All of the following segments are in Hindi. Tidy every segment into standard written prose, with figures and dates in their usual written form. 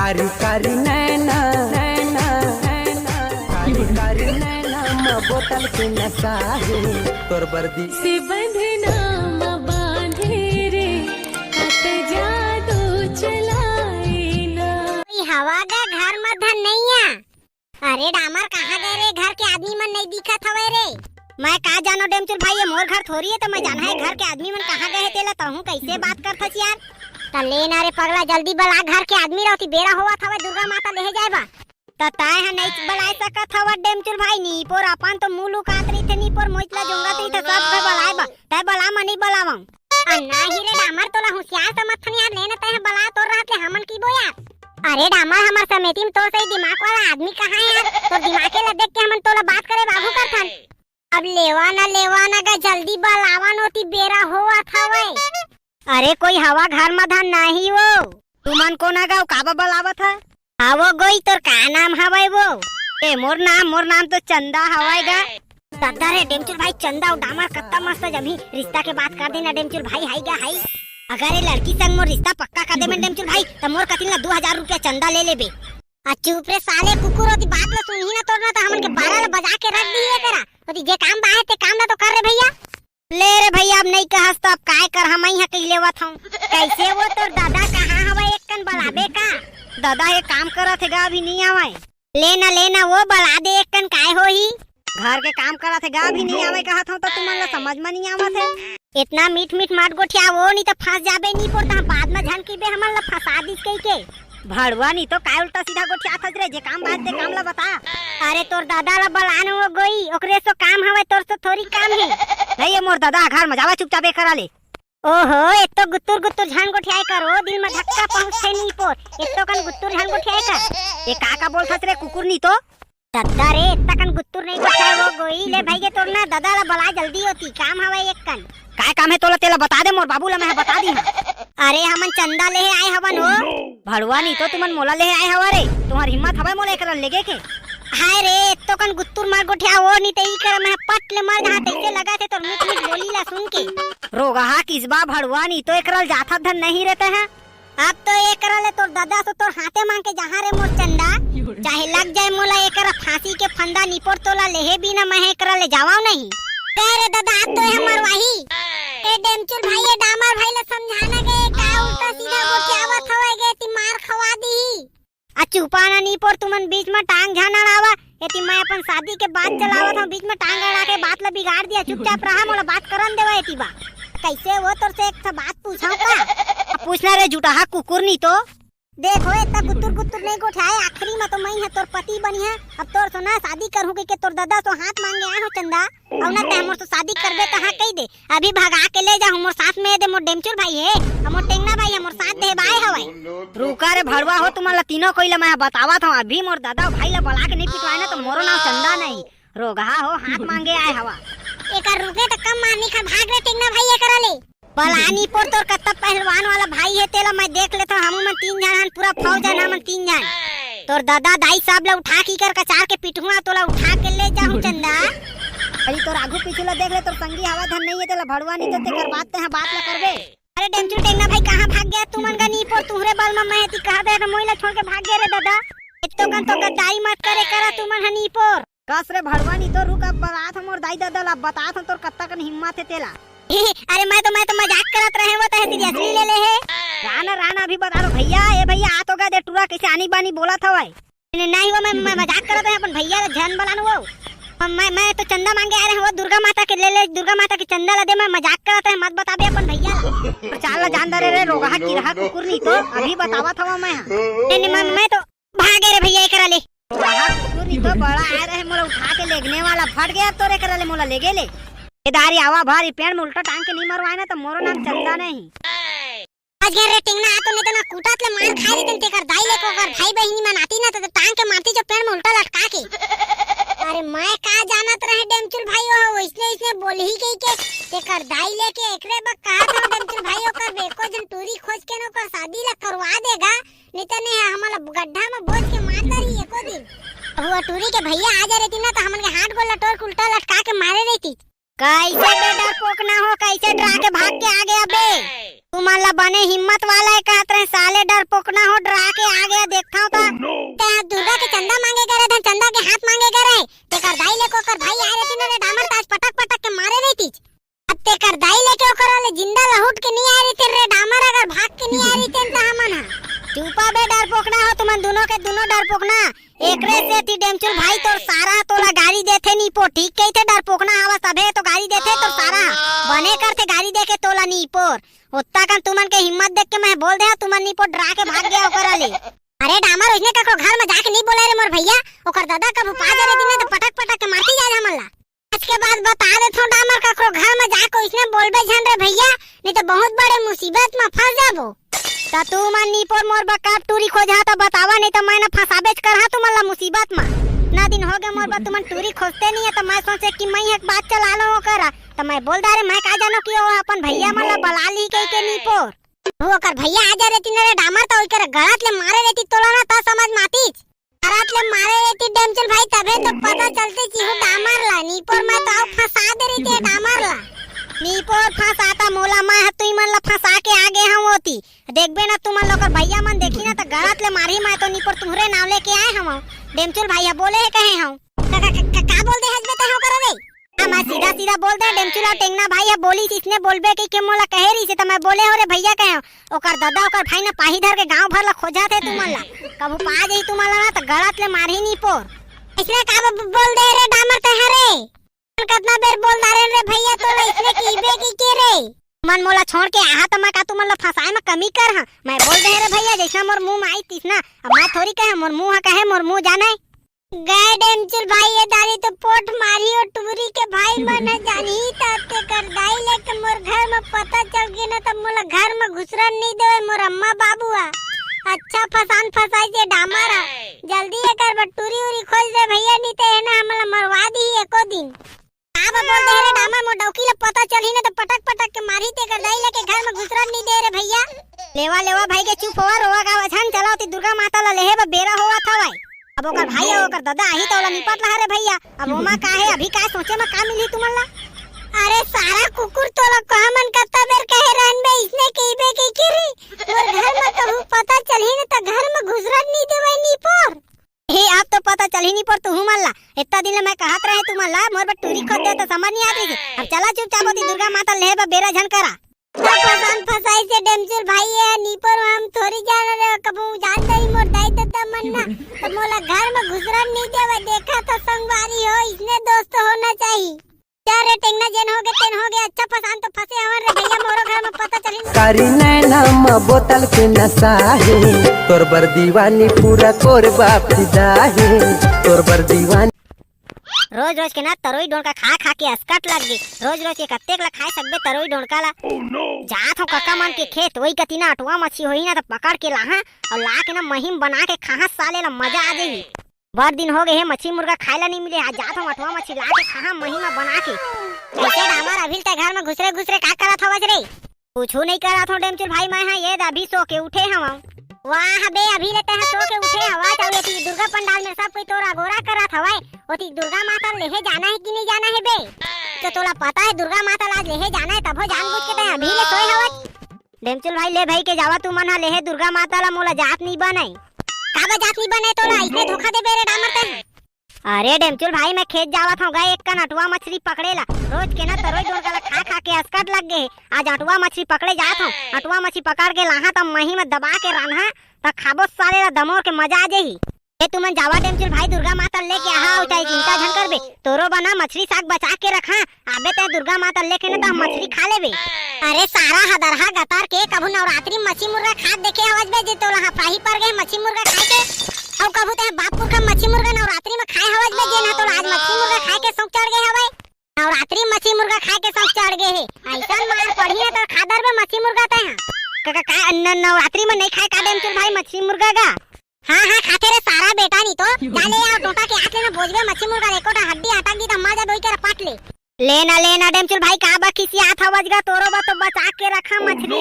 कारी कारी नैना नैना कारी कारी नैना म बोतल के नशा है तोर बर्दी से बंधना म बांधे रे कत जादू चलाए ना। हवा का घर में धन नहीं है। अरे डामर कहाँ गए रे? घर के आदमी मन नहीं दिखत हवे रे। मैं का जानो डेमचुल भाई, ये मोर घर थोड़ी है तो मैं जाना है घर के आदमी मन कहाँ गए तेला तहू कैसे बात करथस यार। त लेना रे पगला, जल्दी बला घर के आदमी रहती बेरा होवा था दुर्गा माता ले जाएबा त ताय ह नहीं बलाए सकत हवा डेमचुल भाई। नी पोर अपन तो मुलु कातरी थे, नी पोर मोइतला जोंगा थे त सब घर बलाएबा तय बला मनी बलावा अन्ना ही रे डामर तोला होशियार समझथन यार। लेना तय बला तोर रहत ले हमन की बो यार। अरे डामर हमार समिति में तो सही दिमाग वाला आदमी कहाँ है यार? तो दिमाग के देख के हमन तोला बात करे बाबू करथन। अब लेवा ना का जल्दी बलावा नोती बेरा होवा था वे। अरे कोई हवा घर में धन नहीं वो तुमन को ना गाँव काबा बलावा था। हाँ वो गोई तोर का नाम हवाई वो? ए मोर नाम तो चंदा हवाएगा। दादा रे डेमचुल भाई, चंदा और डामर कत्ता मस्त जमी रिश्ता के बात कर देना डेमचुल भाई। हाई गा हाई अगर ये लड़की संग मोर रिश्ता पक्का कर दे में डेमचुल भाई तो मोर कतिल ना 2000 रुपया चंदा ले लेबे। चुप रे साले कुकुर, होती बात ला सुनही ना तोर ना तो हमन के 12 ला बजा के रख दिए करा। होती जे काम बाहे ते काम ना तो कर रे भैया। ले रे भैया, अब नहीं कहस तो अब काय कर, हम ही कह लेवत हूं। कैसे वो तोर दादा कहां हवे? एक कन बलाबे का दादा ये काम करत है गा, अभी नहीं आवे। लेना वो बला दे एक कन काय होही। घर के काम करत है गा, अभी नहीं आवे कहत हूं तो तुमन ला समझ में नहीं आवत है। इतना मीठ माट गोठिया वो नहीं तो फंस जाबे नहीं पोता बाद में झनकी बे हमन ला फंसा दिस कई के भड़वा। नहीं तो काय उल्टा सीधा गोठिया थज रे, जे काम बात ते काम ला बता। अरे तोर दादा ला बलान हो गई, ओकरे सो काम हवे तोर से थोड़ी काम है। नहीं ये मोर दादा घर में जावा चुपचाप करा ले। ओहो एक तो गुत्तुर झन गोठिया करो, दिल में धक्का पहुंचते नहीं पोर। एक तो कन गुत्तुर झन गोठिया कर। ये का बोलथस रे कुकुर? नहीं तो दादा रे इतना कन गुत्तुर नहीं गोठिया वो गोई। ले भाई के तोर ना दादा ला बला जल्दी होती काम हवे एक कन। काय काम है तोला तेला बता दे, मोर बाबू ला मैं बता दी। अरे हमन चंदा ले आए हवन हो भड़वा। नहीं तो तुमन मोला ले आए हवा रे, तुम्हारी हिम्मत हवे मोला एकरा लेगे के? हाय रे तो कन गुत्तुर मार गोठिया वो नहीं तई कर मैं पट ले मर जहां तैसे लगा थे तो मीठ बोली ला सुन के रोगा किसबा भड़वा। नहीं तो एकरा जाथा धन नहीं रहता है। अब तो एकरा ले तोर दादा से तोर हाथे मांग के जहां रे मोर चंदा चाहे लग जाए मोला एकरा फांसी के फंदा निपोर तोला लेहे भी ना मैं एकरा ले जावाऊ नहीं। तेरे दादा अब तो हमर वाही ए डेमचुल भाई, ये डामर भाई ला समझाना गए का उल्टा सीधा गोठियावत हवे गे ती मार खवा दी। चुपाना नहीं पोर तुमन बीच में टांग झाना आवा। एती मैं अपन शादी के बाद चलावत हूं, बीच में टांग अड़ा के बात ला बिगाड़ दिया। चुपचाप रहा, मोला बात करन देवा। एती बा कैसे वो तोर से एक बात पूछाऊं का? पूछना रे झूठा कुकुर। नहीं तो देखो इतना गुत्तुर नहीं गोठाए, आखिरी में तो मैं है तोर पति बनी है। अब तोर सोना शादी करूं के तोर दादा तो हाथ मांगे आए हो चंदा और ना ते हमर तो शादी करबे कहां कह दे। अभी भगा के ले जा हमर साथ में दे। मोर डेमचुल भाई है, हमर टेंगना भाई हमर साथ दे बाय हवे। रुका रे भड़वा हो, तुमला तीनों कोइला मैं बतावत हूं। अभी मोर दादा भाई ला बला के नहीं पिटवाए ना तो मोरो नाम चंदा नहीं रोगा हो, हाथ मांगे आए हवा। एकर रुके तो कम मारनी खा भाग रे टेंगना भाई ये करा ले। बलानी पोर तोर कत्ता पहलवान वाला भाई है तेला मैं देख लेता हूं। हम 3 जन पूरा फौज है, हम 3 जन। तोर दादा दाई साहब ला उठा की कर कचार के पिटुआ तोला उठा के ले जाऊं चंदा। अरे तोर आगू पीछे ला देख ले, तोर संगी हवा धन नहीं है तेला भड़वा। नहीं तो तेकर बात ते बात ला करबे। अरे डेमचुल टेंगना भाई कहां भाग गया तुमन का? नी पोर तुहरे बल में मैं ती कहा दे मोइला छोड़ के भाग गए रे दादा। इतो कन तो गद्दारी मत करे करा तुमन हनी पोर कस रे भड़वा। नहीं तो रुक, अब बात हमर दाई दादा ला बतात तोर कत्ता कन हिम्मत है तेला। अरे मैं तो मजाक करत रहे वो तो है असली ले ले है। राना अभी बता दो भैया। ए भैया आ तो गा दे टूरा कैसे आनी बानी बोला था भाई। नहीं वो मैं मजाक करत है अपन भैया ला झन बलान वो। मैं तो चंदा मांगे आ रहे वो दुर्गा माता के ले दुर्गा माता के चंदा ला दे। मैं मजाक करत है, मत बता बे अपन भैया ला। चाल ला जान दे रे रोगा की रहा कुकुर। नहीं तो अभी बतावा था मैं। मैं तो भागे रे भैया करा ले कुकुर। नहीं तो बड़ा आ रहे मोला उठा के लेगने वाला फट गया तो रे करा ले मोला ले गेले। दारी आवा भारी पेड़ में उल्टा टांग के नहीं मरवाए ना तो मोरो नाम चंदा नहीं। आज गे रेटिंग ना तो नहीं तो ना कूटात ले मार खाई देते तेकर दाई ले को कर भाई बहिनी मनाती ना तो टांग के मारती जो पेड़ में उल्टा लटका के। अरे मैं का जानत रहे डेमचुल भाई हो इसने बोल ही गई के तेकर दाई लेके एकरे बक कहा था डेमचुल भाई ओकर बेको जन टूरी खोज के नो कर शादी ला करवा देगा। नहीं तो नहीं हमला गड्ढा में बोझ के मार दरी एको दिन। वो टूरी के भैया आ जा रहती ना तो हमन के हाथ गोल लटोर उल्टा लटका के मारे रहती। कैसे बेडर पोक ना हो, कैसे डरा के भाग के आ गया बे? तुम्हारा बने हिम्मत वाला है कहत रहे साले डरपोकना हो डरा के आ गया देखता हूं तो दुर्गा के चंदा मांगे करे थे चंदा के हाथ मांगे करे तेकर दाई लेको कर भाई आ रहे थे डामर ताज पटक पटक के मारे रही थी अब तेकर दाई लेके ओकर वाले जिंदा लहुट के नहीं आ रही थे रे डामर अगर भाग के नहीं आ रही थे त हमन चुपा बे डरपोकना हो तुमन दोनों के दोनों डरपोकना एकरे से थी डेमचुल भाई तोर सारा तोला गाड़ी देथे नीपो ठीक कही थे डरपोकना हवा सबे तो गाड़ी देथे तो सारा बने करते गाड़ी देके तोला नीपोर उतना kan तुमन के हिम्मत देख के मैं बोल दे तुमन नीपो डरा के भाग गया ओकर वाले अरे डामर उसने ककरो घर में जाके नहीं बोले रे मोर भैया ओकर दादा कब पा जा रे दिन तो पटक पटक के मारती जाए हमला इसके बाद बता दे थो डामर ककरो घर में जाके उसने बोलबे झन रे भैया नहीं तो बहुत बड़े मुसीबत में फंस जाबो ता तू मन नीपोर मोर बका टूरी खोजा तो बतावा नहीं तो मैं ना फंसाबेच कर हा तुमला मुसीबत में ना दिन हो गए मोर बा तुमन टूरी खोजते नहीं है तो मैं सोचे कि मैं एक बात चला लो करा तो मैं बोल दारे मैं का जानो कि वो अपन भैया मन ला बला ली के नीपोर वो कर भैया आ जा रहती रे डामर तो ओकर गलत ले मारे रहती तोला ना ता समझ मातीच गलत ले मारे रहती डेमचुल भाई तबे तो पता चलते कि वो डामर ला नीपोर में तो फंसा दे रही थी डामर ला नीपोर फंसाता मोला मैं तुई मन ला फंसा के आगे हम होती देखबे ना तुमन लोग भैया मन देखी ना तो गलत ले मारी मैं तो नीपोर तुम्हारे नाम लेके आए हम डेमचुल भैया बोले है कहे हम का बोल दे हजबे तो करो रे मैं सीधा सीधा बोल दे डेमचुल और टेंगना भाई है बोली इसने बोलबे कि के मोला कहे रही से तो मैं बोले हो रे भैया कहे ओकर दादा ओकर भाई ना पाही धर के गांव भर ला खोजा थे तुमन ला कबू पा जाई तुमन ला ना तो गलत ले मारही नी पोर इसने का बोल दे रे डामर कहे रे कितना बेर बोल दारे रे भैया तो इसने कीबे की के रे मन मोला छोड़ के आहा तो मैं का तुमन ला फसाए में कमी कर हां मैं बोल दे रे भैया जैसा मोर मुंह में आई तीसना अब मैं थोड़ी कहे मोर मुंह कहे मोर मुंह जाने गए डेमचुल भाई ये दारी तो पोट मारी और टूरी के भाई मन जानी ताते कर दाई लेके मोर घर में पता चल गई ना तब मोला घर में घुसरन नहीं देवे मोर अम्मा बाबूआ अच्छा फसान फसाई से डामरा जल्दी ये कर बटूरी उरी खोल दे भैया नहीं तो है ना हमला मरवा दी एको दिन अब बोल दे रे डामर मोर डौकी ले पता चली ना तो पटक पटक के मारी ते कर दाई लेके घर में घुसरन नहीं दे रे भैया लेवा लेवा भाई के चुप होवा रोवा का वचन चलाओती दुर्गा माता ला लेहे बेरा होवा थवाई अब ओकर भाई ओकर दादा आही तोला निपट रहा रे भैया अब ओमा का है अभी का सोचे में का मिली तुमला अरे सारा कुकुर तोला कहा मन करता बेर कहे रहन बे इसने कीबे की किरी और घर में कहूं पता चली न तो घर में घुसरन नहीं देवे नी पर हे आप तो पता चली नहीं पर तू मल्ला इतना दिन मैं कहत रहे तुमला मोर बटूरी खोद दे तो समझ नहीं आती अब चला चुपचाप होती दुर्गा माता लेहे बेरा झन करा फसान फसाई से डेमचुल भाई है नीपर हम थोड़ी जान रे कबू जान दई मोर दाई त मन्ना तो मोला घर में घुसरन नहीं देवे देखा तो संगवारी हो इसने दोस्त होना चाहिए चारे टेंगना जन हो गए अच्छा फसान तो फंसे हवर रे भैया मोरो घर में पता चली कारी नैना म बोतल के नशा है तोर बर दीवानी पूरा कोरबा फिदा है तोर बर दीवानी रोज रोज के ना तरोई डोंका खा के अस्कट लग गई रोज रोज के कत्ते ला खाए सकबे तरोई डोंका ला जात हो कक्का मन के खेत वही कती ना अटवा मछी होई ना तो पकड़ के लाहा और ला के ना महीम बना के खाहा साले ला मजा आ जाई बहुत दिन हो गए है मछली मुर्गा खाएला नहीं मिले आज जात हो अटवा मछली ला के खाहा महीमा बना के ऐसे हमार अभी तक घर में घुसरे का करत हवज रे कुछ नहीं करत हो डेमचुल भाई मैं हां ये अभी सो के उठे हम वाह बे अभी लेते हैं सो के उठे हवा चाहे थी दुर्गा पंडाल में सब कोई तोरा गोरा करत हवाए ओती दुर्गा माता लेहे जाना है कि नहीं जाना है बे तो तोला पता है दुर्गा माता आज लेहे जाना है तब जानबूझ के तय अभी ले सोए हवा डेमचुल भाई ले भाई के जावा तू मन लेहे दुर्गा माता ला मोला जात नहीं बने काबा जात नहीं बने तोला इसने धोखा दे बेरे डामर ते अरे डेमचुल भाई मैं खेत जावत हूं गए एक का अटवा मछली पकड़ेला रोज के ना तरोई डोर का खा के अस्कट लग गए आज अटवा मछली पकड़े जात हूं अटवा मछली पकड़ के लाहा तब मही में दबा के रान्हा त खाबो सारे ला दमोर के मजा आ जाही ए तुमन जावा डेमचुल भाई दुर्गा माता लेके आहा चाहे चिंता झन करबे तोरो बना मछली साग बचा के रखा आबे ते दुर्गा माता लेके न त मछली खा लेबे अरे सारा हदरहा गतार के कबू नवरात्रि मछली मुर्गा खा देखे हवज बे जे तोला फाही पर गए मछली मुर्गा खाए के औ कबू ते बापपुर का मछली मुर्गा नवरात्रि में खाए हवज बे जे ना तोला आज मछली मुर्गा खाए के शौक चढ़ गए हवे नवरात्रि मछली मुर्गा खाए के शौक चढ़ गए है ऐसा मार पड़ी है तो खादर में मछली मुर्गा ते का नवरात्रि में नहीं खाए का डेमचुल भाई मछली मुर्गा का हाँ खाते रे सारा बेटा नहीं तो जाले यार टोटा के आके ना भोजवे मच्छी मुर्गा लेकोटा हड्डी आटा की धम्मा जा दोई कर पाट लेना डेमचुल भाई का बा किसी आथ हवजगा तोरो बा तो बचा के रखा मछली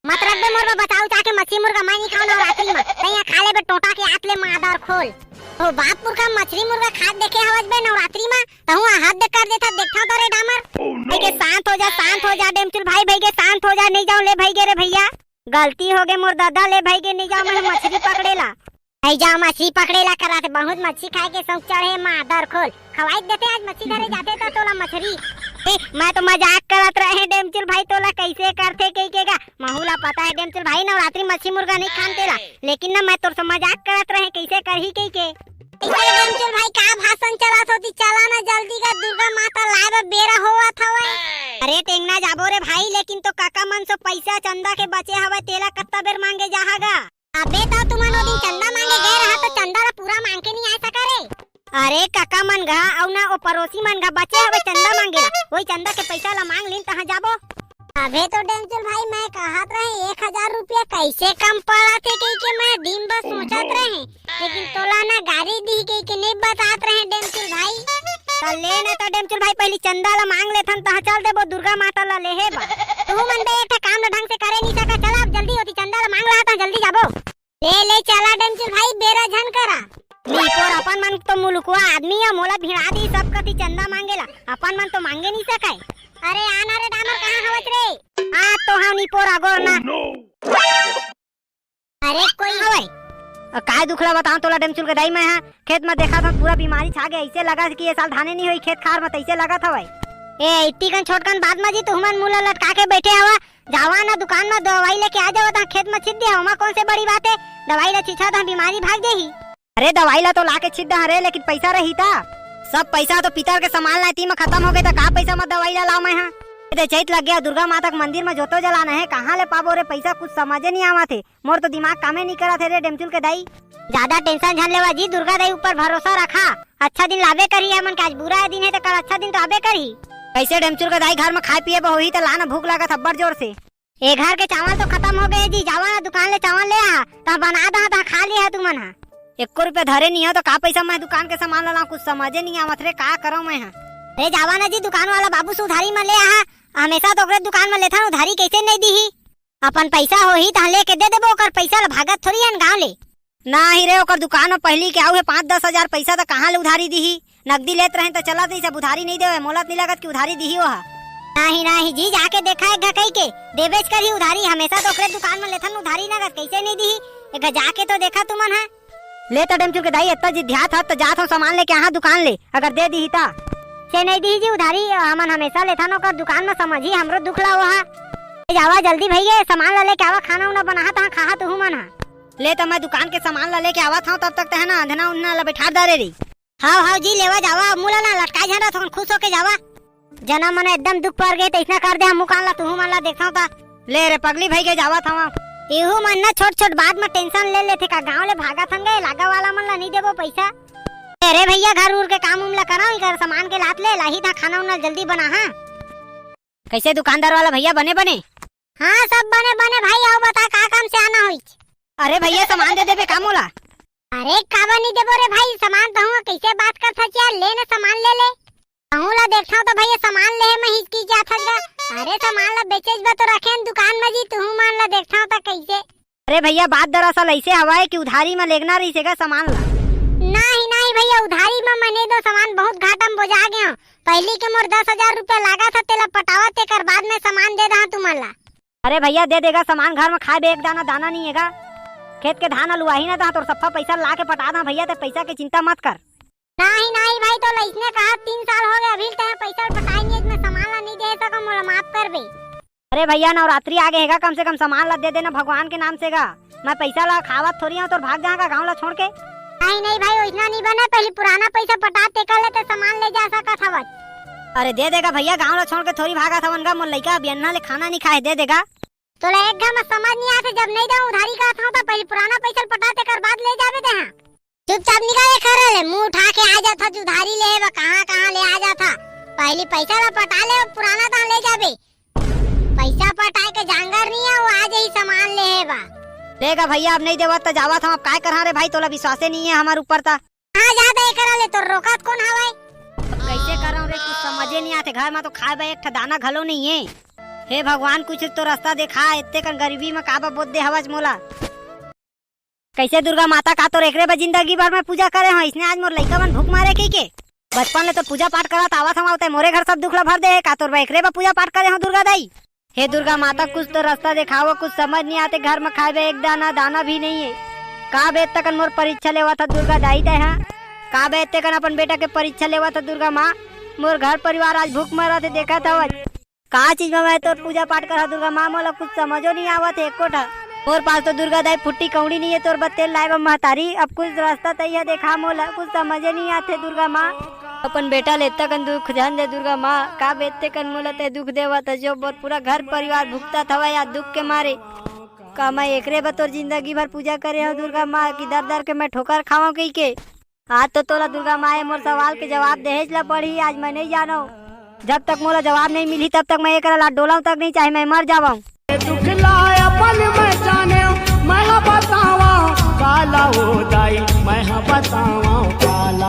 मत रख बे मोर बचाऊ चाके मच्छी मुर्गा मैं नहीं खाऊ नवरात्रि में तैया खा ले बे टोटा के आत ले मादर खोल ओ बापपुर का मछली मुर्गा खाद देखे हवस बे नवरात्रि में तहु हाथ कर देता देखता तो रे डामर भाई के शांत हो जा डेमचुल भाई के शांत हो जा नहीं जाओ ले भाई के रे भैया गलती हो गए मोर दादा ले भाई के नहीं जाओ मैं मछली पकड़ेला नहीं जाओ मछली पकड़ेला कराते बहुत मछली खाए के संग चढ़े मादर खोल खवाई देते आज मछली धरे जाते तो तोला मछली मैं तो मजाक करत रहे डेमचुल भाई तोला कैसे करते कह महूला पता है डेमचुल भाई नवरात्रि मछली मुर्गा नहीं खानतेला लेकिन ना मैं तोर से मजाक करत रहे कैसे करही के डेमचुल भाई का भाषण चलात होती चला ना जल्दी का दुर्गा माता लाए बेरा होवा था अरे टेंगना जाबो रे भाई लेकिन तो काका मन से पैसा चंदा के बचे हवे तेला कत्ता बेर मांगे जाहागा अबे तो तुमन दिन चंदा मांगे गए रहा तो चंदा ला पूरा मांग के नहीं आ सका रे अरे काका मन गा औ ना ओ पड़ोसी मन गा बचे हवे चंदा मांगेला वही चंदा के पैसा ला मांग लिन तहां जाबो अबे तो डेमचुल भाई मैं कहत रहे 1000 रुपया कैसे कम पड़ा थे के मैं दिन भर सोचत रहे लेकिन तोला ना गाड़ी दी के नहीं बतात रहे डेमचुल भाई चल ले ना तो डेमचुल भाई पहली चंदा ला मांग लेथन तहां चल देबो दुर्गा माता ला लेहे बा तू मन बे एक काम ला ढंग से करे नहीं सका चल अब जल्दी होती चंदा ला मांग रहा था जल्दी जाबो ले चला डेमचुल भाई बेरा झन करा नीपोर अपन मन तो मुलुकवा आदमी या मोला भिड़ा दी सब कति चंदा मांगेला अपन मन तो मांगे नहीं सकाय अरे आना रे डामर कहां हवत रे आ तो हम नीपोर आगोर ना अरे कोई हवय काय दुखला बताऊं तोला डेमचुल के दाई मैं हां खेत में देखा था पूरा बीमारी छा गया ऐसे लगा कि ये साल धाने नहीं हुई खेत खार में तैसे लगा था भाई ए इतनी कन छोटकन बात में जी तुमन मुला लटका के बैठे हवा जावा ना दुकान में दवाई लेके आ जाओ ता खेत में छिट दिया हमा कौन से बड़ी बात है दवाई ला छिछा था बीमारी भाग देही अरे दवाई ला तो लाके छिट दे रे लेकिन पैसा रही था सब पैसा तो पितर के सामान लाती में खत्म हो गए तो का पैसा में दवाई ला लाओ मैं हां इधर चैत लग गया दुर्गा माता के मंदिर में जोतो जलाना है कहां ले पाबो रे पैसा कुछ समझे नहीं आवा थे मोर तो दिमाग कामे नहीं करा थे रे डेमचुल के दाई ज्यादा टेंशन झन लेवा जी दुर्गा दाई ऊपर भरोसा रखा अच्छा दिन लावे करी है मन का आज बुरा दिन है तो कल अच्छा दिन तो आबे करी कैसे डेमचुल के दाई घर में खाए पिए होही तो लाना भूख लगा थब्बर जोर से ए घर के चावल तो खत्म हो गए जी जावा ना दुकान ले चावल ले आ ता बना दा खा लिया तू मन 1 रुपया धरे नहीं हो तो का पैसा मैं दुकान के सामान ला कुछ समझे नहीं आवत रे का करो मैं हां रे जावा ना जी दुकान वाला बाबू से उधारी में ले आ हमेशा तो ओकरे दुकान में लेथा उधारी कैसे नहीं दीही अपन पैसा होही ता लेके दे देबो ओकर पैसा ला भागत थोड़ी हन गांव ले ना ही रे ओकर दुकान में पहली के आऊ है 5-10 हजार पैसा तो कहां ले उधारी दीही नकदी लेत रहे तो चला दी सब उधारी नहीं देवे मोलत नहीं लगत कि उधारी दीही वहा नहीं जी जाके देखा है घकई के देवेच कर ही उधारी हमेशा तो ओकरे दुकान में लेथन उधारी लगत कैसे नहीं दीही एक जाके तो देखा तुमन है ले तो डेमचुल के दाई इतना जिद्दियात हत तो जात हो सामान लेके यहाँ दुकान ले अगर दे दी ता से नहीं दी जी उधारी हमन हमेशा लेथन ओकर दुकान में समझी हमरो दुखला वहा जावा जल्दी भैया सामान ला लेके आवा खाना उना बना ता खा तो मन ले तो मैं दुकान के सामान ला लेके आवा था तब तक है ना अंधना उन्ना ला बैठा दे रे हाँ जी लेवा जावा मुला ना लटका झंडा थोन खुश होके जावा जना मन एकदम दुख पड़ गए तो इतना कर दे हम मुकान ला तू मन ला देखा ता ले रे पगली भाई के जावा था एहू मन ना छोट बात में टेंशन ले लेथे का गांव ले भागा थंगे लागा वाला मन ला नहीं देबो पैसा अरे भैया घर उर के काम उम ला कराओ इधर सामान के लात ले लाही था खाना उना जल्दी बना हां कैसे दुकानदार वाला भैया बने हां सब बने भाई आओ बता का काम से आना होई अरे भैया सामान दे देबे काम होला अरे काबा नहीं देबो रे भाई सामान कहूं कैसे बात कर था यार ले ना सामान ले कहूं ला देखता तो भैया सामान ले मैं हिचकी जा था अरे सामान ला बेचेज बा तो रखे दुकान में जी तू मान ला देखता था कैसे अरे भैया बात दरअसल ऐसे हवा है कि उधारी में लेगना रही सेगा सामान ला नहीं भैया उधारी में मैंने दो सामान बहुत घाटा में बोझा गया पहली के मोर 10,000 रुपया लागा था तेला पटावा ते कर बाद में सामान दे रहा तुम ला अरे भैया दे देगा सामान घर में खाए एक दाना नहीं है खेत के धान लुआही ना था तो सफा पैसा ला के पटा दा भैया तो पैसा की चिंता मत कर नहीं भाई तो इसने कहा 3 साल हो गए अभी तक पैसा पटाई नहीं मैं सामान ला नहीं दे सका मोला माफ कर बे अरे भैया नवरात्रि आगे हैगा कम से कम सामान ला दे देना भगवान के नाम से गा मैं पैसा ला खावत थोड़ी हूं तो भाग जाएगा गांव ला छोड़ के नहीं भाई इतना नहीं बना पहले पुराना पैसा पटाते कर ले तो सामान ले जा सका था अरे दे देगा भैया गांव ला छोड़ के थोड़ी भागा था उनका मोर लइका बियन्ना ले खाना नहीं खाए दे देगा तो एक घम समझ नहीं आते जब नहीं जाऊं उधारी का था तो पहले पुराना पैसा पटाते कर बाद ले जावे दे चुपचाप निकाले खरे ले मुंह उठा के आ जाता उधारी ले कहां ले आ जाता पहले पैसा ला पटा ले पुराना था ले जाबे पैसा पटाए के जांगर नहीं है वो आज ही सामान ले बा लेगा भैया अब नहीं देवा तो जावा था अब काय करा रे भाई तोला विश्वास नहीं है हमारे ऊपर ता हां जाता करा ले तो रोकत कौन हवाई कैसे करूं रे कुछ समझे नहीं आते घर में तो खाए बा एक दाना घलो नहीं है हे भगवान कुछ तो रास्ता दिखा इतने कर गरीबी में काबा बोध दे हवज मोला कैसे दुर्गा माता का तो एकरे बा जिंदगी भर में पूजा करे हो, इसने आज मोर लइका मन भूख मारे के बचपन ले तो पूजा पाठ करत आवत हम, आवते मोरे घर सब दुखला भर दे का तोर एकरे बा पूजा पाठ करे हो दुर्गा दाई। हे दुर्गा माता कुछ तो रास्ता दिखाओ, कुछ समझ नहीं आते, घर में खाए एक दाना भी नहीं है। का बेत तकन मोर परीक्षा लेवा था दुर्गा दाई दे, हाँ का बेत तकन अपन बेटा के परीक्षा लेवा था दुर्गा माँ। मोर घर परिवार आज भूख मरा थे, देखा था का चीज में मैं तो पूजा पाठ करा दुर्गा माँ, मोला कुछ समझो नहीं आवत है एको ठा। मोर पास तो दुर्गा दाई फुट्टी कौड़ी नहीं है, तोर बत्ते लाए महतारी, अब कुछ रास्ता तैया देखा, मोला कुछ समझे नहीं आते दुर्गा माँ। अपन बेटा लेता कन दुख ध्यान दे दुर्गा माँ, का बेते कन मोला ते दुख देवा था, जो बहुत पूरा घर परिवार भुगता था या दुख के मारे। का मैं एकरे बतौर जिंदगी भर पूजा करे हो दुर्गा माँ की दर दर के मैं ठोकर खावा कही के। आज तो तोला दुर्गा माँ मोर सवाल के जवाब देहेज ला पड़ी, आज मैं नहीं जानो। जब तक मोला जवाब नहीं मिली तब तक मैं एकरा ला डोलाऊं तक नहीं, चाहे मैं मर जावाऊं। दुख लाया पल में जाने मैं बतावा काला हो दाई, मैं बतावा काला।